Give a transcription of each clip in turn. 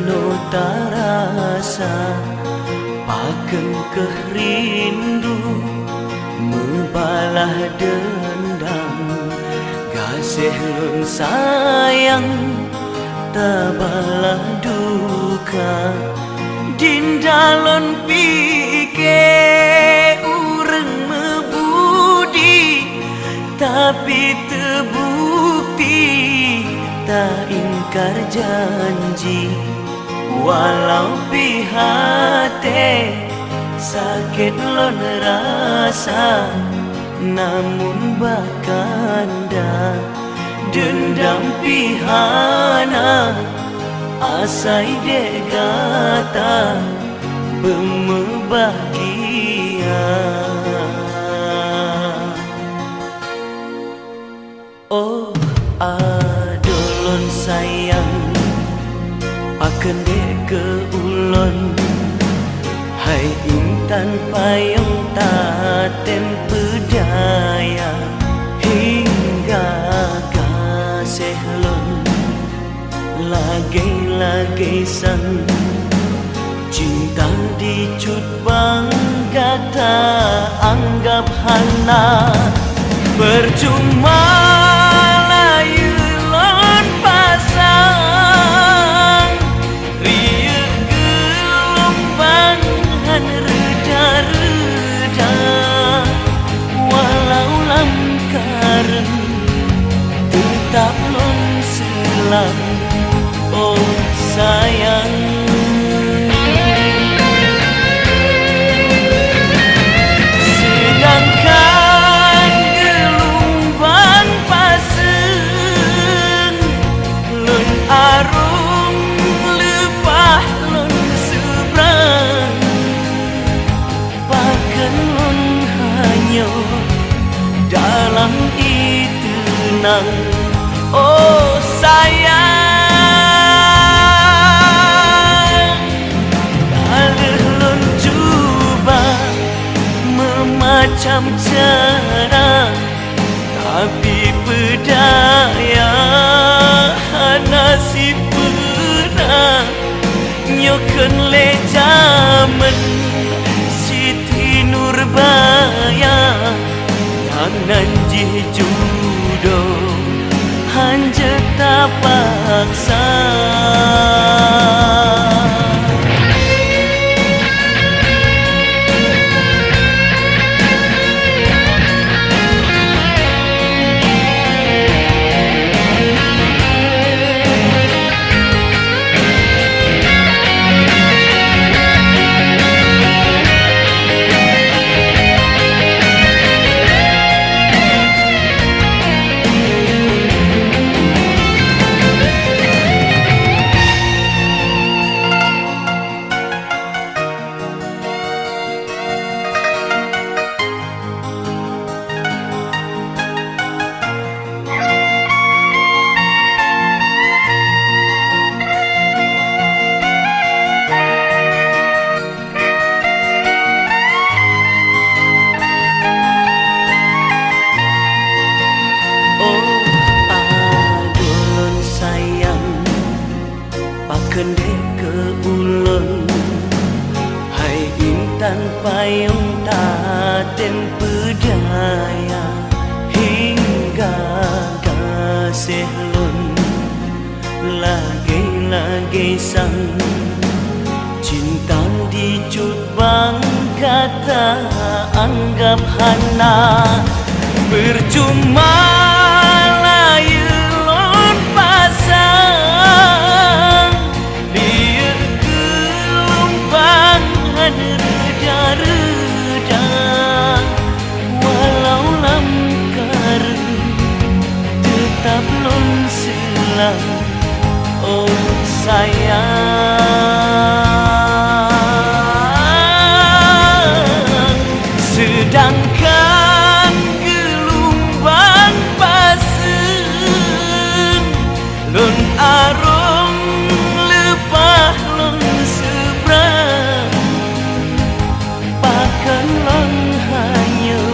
penuh tarasa paken kerindu membalah dendam kasih lun sayang tabalah duka dindalon pike ureng mebudi tapi terbukti tak ingkar janji walau pihate sakit lon rasa namun bakanda dendam pihana asai degata bemebahagia. Oh adolon sayang akan dek ke ulon hai intan payung taten pedaya hingga kasih lon lagi sang cinta dicut bangga tak anggap hana percuma layu lon pasang ria gelombang han reda-reda walau lamkaran tetap lon selang. Oh sayang sedangkan gelombang pasang lun arung lepah lun seberang bahkan lun hanya dalam itu tenang. Oh sayang macam cara tapi pedaya nasib pernah nyokan le jaman Siti Nurbaya yang nanji judo hanja tak paksa. Kendek ke ulun hai intan payung taten pedaya hingga kasih lun lagi sang cinta dicut bangga tak anggap hana percuma layu lun pasang reda-reda walau lamkar tetap lon selang. Oh sayang sedangkan gelombang pasang lon arung lepah lon seberang bahkan lon hanya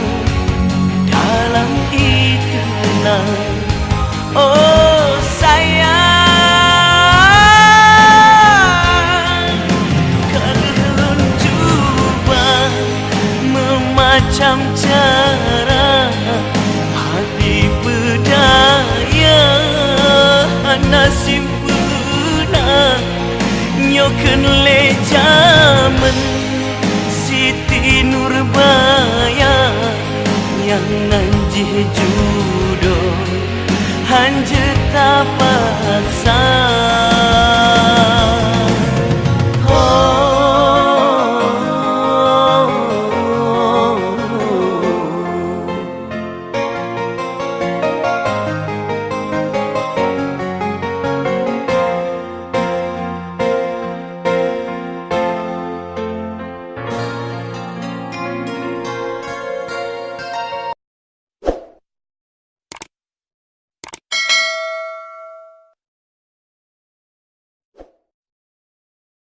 dalam itu tenang. Oh sayang ken le jaman Siti Nurbaya yang nanjih judo hanje tapa